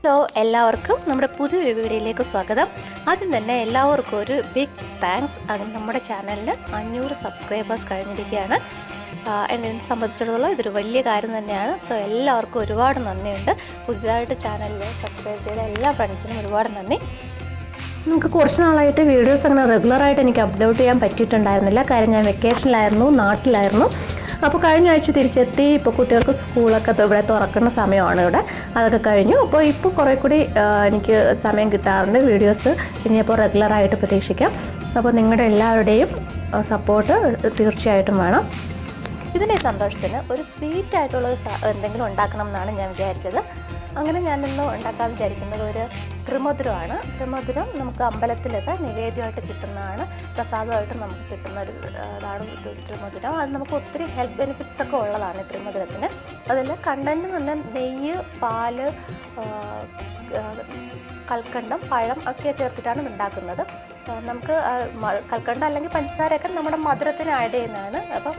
Hello എല്ലാവർക്കും നമ്മുടെ പുതിയൊരു വീഡിയോയിലേക്ക് സ്വാഗതം. ആദ്യം തന്നെ എല്ലാവർക്കും ഒരു ബിഗ് താങ്ക്സ്. നമ്മുടെ ചാനലിൽ 500 സബ്സ്ക്രൈബേഴ്സ് കഴിഞ്ഞിരിക്കുകയാണ്. എന്നെ സംബന്ധിച്ചിടത്തോളം ഇതൊരു വലിയ കാര്യം തന്നെയാണ്. സോ എല്ലാവർക്കും ഒരുപാട് നന്ദിയുണ്ട്. പുതിയതായിട്ട് ചാനലിൽ സബ്സ്ക്രൈബ് ചെയ്ത എല്ലാ ഫ്രണ്ട്സിനും ഒരുപാട് നന്ദി. നമുക്ക് കുറച്ച് നാളായിട്ട് വീഡിയോസ് അങ്ങനെ റെഗുലറായിട്ട് എനിക്ക് അപ്ലോഡ് ചെയ്യാൻ പറ്റിയിട്ടുണ്ടായിരുന്നില്ല. കാര്യം ഞാൻ വെക്കേഷനിലായിരുന്നു, നാട്ടിലായിരുന്നു. അപ്പോൾ കഴിഞ്ഞ ആഴ്ച തിരിച്ചെത്തി. ഇപ്പോൾ കുട്ടികൾക്ക് സ്കൂളൊക്കെ ഇവിടെ തുറക്കുന്ന സമയമാണ് ഇവിടെ, അതൊക്കെ കഴിഞ്ഞു. അപ്പോൾ ഇപ്പോൾ കുറേ കൂടി എനിക്ക് സമയം കിട്ടാറുണ്ട്. വീഡിയോസ് ഇനിയിപ്പോൾ റെഗുലറായിട്ട് പ്രതീക്ഷിക്കാം. അപ്പോൾ നിങ്ങളുടെ എല്ലാവരുടെയും സപ്പോർട്ട് തീർച്ചയായിട്ടും വേണം. ഇതിൻ്റെ സന്തോഷത്തിന് ഒരു സ്വീറ്റായിട്ടുള്ളത് എന്തെങ്കിലും ഉണ്ടാക്കണം എന്നാണ് ഞാൻ വിചാരിച്ചത്. അങ്ങനെ ഞാനിന്ന് ഉണ്ടാക്കാൻ വിചാരിക്കുന്നത് ഒരു ത്രിമധുരമാണ്. ത്രിമധുരം നമുക്ക് അമ്പലത്തിലൊക്കെ നിവേദ്യമായിട്ട് കിട്ടുന്നതാണ്, പ്രസാദമായിട്ട് നമുക്ക് കിട്ടുന്ന ഒരു ഇതാണ് ത്രിമധുരം. അത് നമുക്ക് ഒത്തിരി ഹെൽത്ത് ബെനിഫിറ്റ്സ് ഒക്കെ ഉള്ളതാണ് ഈ ത്രിമധുരത്തിന്. അതിൽ കണ്ടൻറ്റ് എന്ന് പറഞ്ഞാൽ നെയ്യ്, പാല്, കൽക്കണ്ടം, പഴം ഒക്കെ ചേർത്തിട്ടാണ് ഇത് ഉണ്ടാക്കുന്നത്. നമുക്ക് കൽക്കണ്ടം അല്ലെങ്കിൽ പഞ്ചസാരയൊക്കെ നമ്മുടെ മധുരത്തിന് ആഡ് ചെയ്യുന്നതാണ്. അപ്പം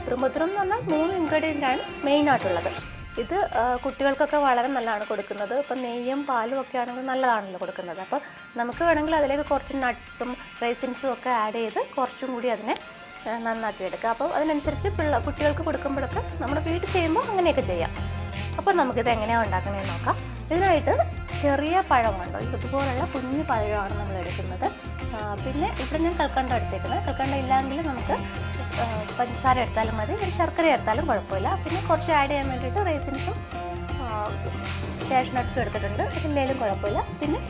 ത്രിമധുരം എന്ന് പറഞ്ഞാൽ 3 ഇൻഗ്രീഡിയൻ്റാണ് മെയിനായിട്ടുള്ളത്. ഇത് കുട്ടികൾക്കൊക്കെ വളരെ നല്ലതാണ് കൊടുക്കുന്നത്. ഇപ്പം നെയ്യും പാലും ഒക്കെ ആണെങ്കിൽ നല്ലതാണല്ലോ കൊടുക്കുന്നത്. അപ്പോൾ നമുക്ക് വേണമെങ്കിൽ അതിലേക്ക് കുറച്ച് നട്ട്സും റൈസിൻസും ഒക്കെ ആഡ് ചെയ്ത് കുറച്ചും കൂടി അതിനെ നന്നാക്കി എടുക്കുക. അപ്പോൾ അതിനനുസരിച്ച് കുട്ടികൾക്ക് കൊടുക്കുമ്പോഴൊക്കെ നമ്മുടെ വീട്ടിൽ ചെയ്യുമ്പോൾ അങ്ങനെയൊക്കെ ചെയ്യാം. അപ്പോൾ നമുക്കിത് എങ്ങനെയാണ് ഉണ്ടാക്കണമെന്ന് നോക്കാം. ഇതിനായിട്ട് ചെറിയ പഴമുണ്ടോ, ഇതുപോലുള്ള കുഞ്ഞു പഴമാണ് നമ്മൾ എടുക്കുന്നത്. പിന്നെ ഇവിടെ ഞാൻ കൽക്കണ്ടം എടുത്തേക്കുന്നത്. കൽക്കണ്ടം ഇല്ലെങ്കിൽ നമുക്ക് പഞ്ചസാര എടുത്താലും മതി, ശർക്കര എടുത്താലും കുഴപ്പമില്ല. പിന്നെ കുറച്ച് ആഡ് ചെയ്യാൻ വേണ്ടിയിട്ട് റൈസിൻസും കാഷ്യൂ നട്ട്സും എടുത്തിട്ടുണ്ട്. അതിലേലും കുഴപ്പമില്ല. പിന്നെ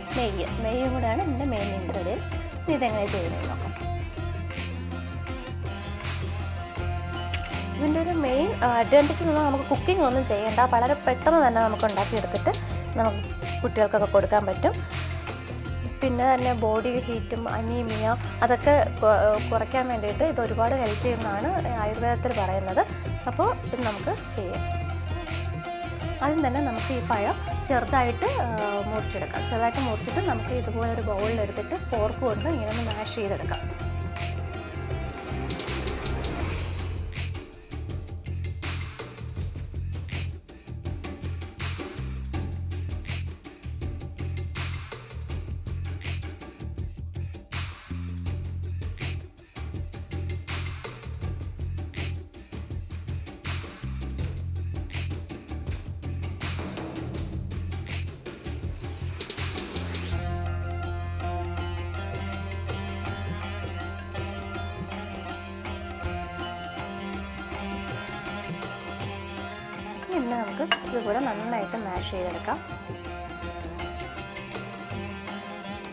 നെയ്യും കൂടെയാണ് ഇതിൻ്റെ മെയിൻ ഇൻഗ്രീഡിയൻറ്റ്. ഇതെങ്ങനെ ചെയ്യുന്നത് നോക്കാം. ഇതിൻ്റെ ഒരു മെയിൻ അഡ്വാൻറ്റേജ് എന്ന് പറഞ്ഞാൽ നമുക്ക് കുക്കിംഗ് ഒന്നും ചെയ്യേണ്ട, വളരെ പെട്ടെന്ന് തന്നെ നമുക്ക് ഉണ്ടാക്കിയെടുത്തിട്ട് നമുക്ക് കുട്ടികൾക്കൊക്കെ കൊടുക്കാൻ പറ്റും. പിന്നെ തന്നെ ബോഡി ഹീറ്റും അനീമിയ അതൊക്കെ കുറയ്ക്കാൻ വേണ്ടിയിട്ട് ഇത് ഒരുപാട് ഹെൽപ്പ് ചെയ്യുന്നതാണ് ആയുർവേദത്തിൽ പറയുന്നത്. അപ്പോൾ ഇത് നമുക്ക് ചെയ്യാം. ആദ്യം തന്നെ നമുക്ക് ഈ പഴം ചെറുതായിട്ട് മുറിച്ചെടുക്കാം. ചെറുതായിട്ട് മുറിച്ചിട്ട് നമുക്ക് ഇതുപോലെ ഒരു ബൗളിലെടുത്തിട്ട് ഫോർക്ക് കൊണ്ട് ഇങ്ങനെ ഒന്ന് മാഷ് ചെയ്തെടുക്കാം. ഇന്ന് നമുക്ക് ഇതുകൂടെ നന്നായിട്ട് മാഷ് ചെയ്തെടുക്കാം.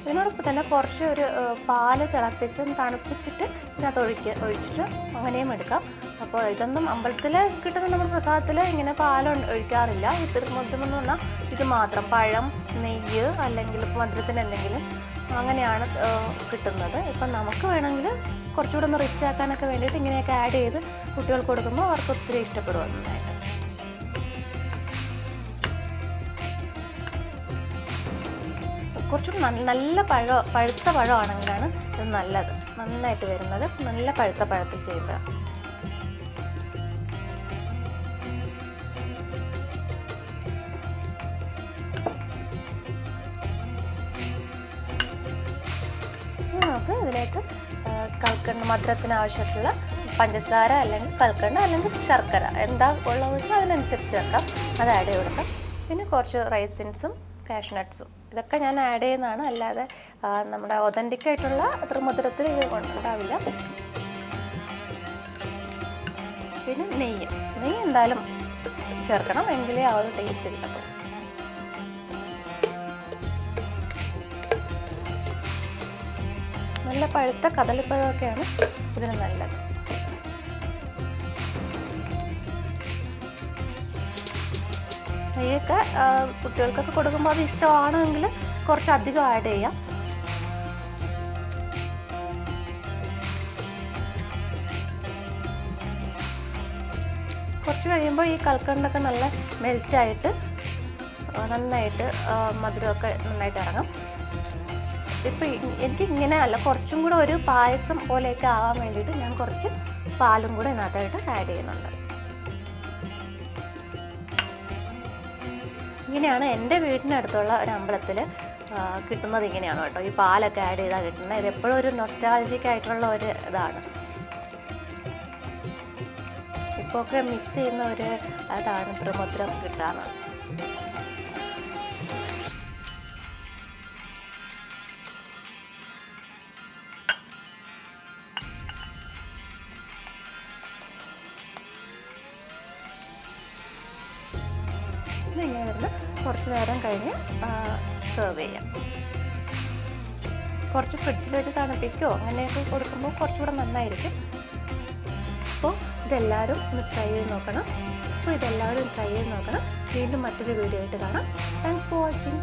ഇതിനോടൊപ്പം തന്നെ കുറച്ച് ഒരു പാല് തിളപ്പിച്ചും തണുപ്പിച്ചിട്ട് ഇതിനകത്ത് ഒഴിച്ചിട്ട് അങ്ങനെയും എടുക്കാം. അപ്പോൾ ഇതൊന്നും അമ്പലത്തിൽ കിട്ടുന്ന നമ്മുടെ പ്രസാദത്തിൽ ഇങ്ങനെ ഒഴിക്കാറില്ല. ഈ ത്രിമധുരം എന്ന് പറഞ്ഞാൽ ഇത് മാത്രം പഴം, നെയ്യ് അല്ലെങ്കിൽ മധുരത്തിന് എന്തെങ്കിലും അങ്ങനെയാണ് കിട്ടുന്നത്. ഇപ്പം നമുക്ക് വേണമെങ്കിൽ കുറച്ചുകൂടെ ഒന്ന് റിച്ച് ആക്കാനൊക്കെ വേണ്ടിയിട്ട് ഇങ്ങനെയൊക്കെ ആഡ് ചെയ്ത് കുട്ടികൾക്ക് കൊടുക്കുമ്പോൾ അവർക്ക് ഒത്തിരി ഇഷ്ടപ്പെടും. നന്നായിട്ട് കുറച്ചുകൂടി നല്ല പഴുത്ത പഴമാണെങ്കിലാണ് ഇത് നല്ലത്, നന്നായിട്ട് വരുന്നത്. നല്ല പഴുത്ത പഴത്തിൽ ചെയ്യുമ്പോൾ നമുക്ക് ഇതിലേക്ക് മധുരത്തിന് ആവശ്യമുള്ള പഞ്ചസാര അല്ലെങ്കിൽ കൽക്കണ്ട അല്ലെങ്കിൽ ശർക്കര എന്താ ഉള്ളത് വെച്ചാൽ അതിനനുസരിച്ച് ചേർക്കാം, അത് ആഡ് ചെയ്ത് കൊടുക്കാം. പിന്നെ കുറച്ച് റൈസിൻസും കാഷ്യൂ നട്ട്സും ഇതൊക്കെ ഞാൻ ആഡ് ചെയ്യുന്നതാണ്, അല്ലാതെ നമ്മുടെ ഒതൻറ്റിക് ആയിട്ടുള്ള ത്രിമധുരത്തിൽ ഇത് ഉണ്ടാവില്ല. പിന്നെ നെയ്യ് എന്തായാലും ചേർക്കണം, എങ്കിലേ ആ ഒരു ടേസ്റ്റ് കിട്ടത്തുള്ളൂ. നല്ല പഴുത്ത കദളിപ്പഴമൊക്കെയാണ് ഇതിന് നല്ലത്. നെയ്യൊക്കെ കുട്ടികൾക്കൊക്കെ കൊടുക്കുമ്പോൾ അത് ഇഷ്ടമാണെങ്കിൽ കുറച്ചധികം ആഡ് ചെയ്യാം. കുറച്ച് കഴിയുമ്പോൾ ഈ കൽക്കണ്ടൊക്കെ നല്ല മെൽറ്റായിട്ട് നന്നായിട്ട് മധുരമൊക്കെ നന്നായിട്ട് ഇറങ്ങും. ഇപ്പം എനിക്ക് ഇങ്ങനെ അല്ല, കുറച്ചും കൂടെ ഒരു പായസം പോലെയൊക്കെ ആവാൻ വേണ്ടിയിട്ട് ഞാൻ കുറച്ച് പാലും കൂടെ ഇതിനകത്തായിട്ട് ആഡ് ചെയ്യുന്നുണ്ട്. ഇങ്ങനെയാണ് എൻ്റെ വീടിനടുത്തുള്ള ഒരു അമ്പലത്തിൽ കിട്ടുന്നത്. ഇങ്ങനെയാണ് കേട്ടോ, ഈ പാലൊക്കെ ആഡ് ചെയ്താൽ കിട്ടുന്നത്. ഇത് എപ്പോഴും ഒരു നൊസ്റ്റാൾജിക് ആയിട്ടുള്ള ഒരു ഇതാണ്. ഇപ്പോൾ ഒക്കെ മിസ് ചെയ്യുന്ന ഒരു അതാണ് ത്രിമധുരം കിട്ടാറ്. ഇങ്ങനെ വരുന്ന കുറച്ച് നേരം കഴിഞ്ഞ് സെർവ് ചെയ്യാം. കുറച്ച് ഫ്രിഡ്ജിൽ വെച്ച് തണുപ്പിക്കുകയോ അങ്ങനെയൊക്കെ കൊടുക്കുമ്പോൾ കുറച്ചുകൂടെ നന്നായിരിക്കും. അപ്പോൾ ഇതെല്ലാവരും ഒന്ന് ട്രൈ ചെയ്ത് നോക്കണം. വീണ്ടും മറ്റൊരു വീഡിയോ ആയിട്ട് കാണാം. Thanks for watching.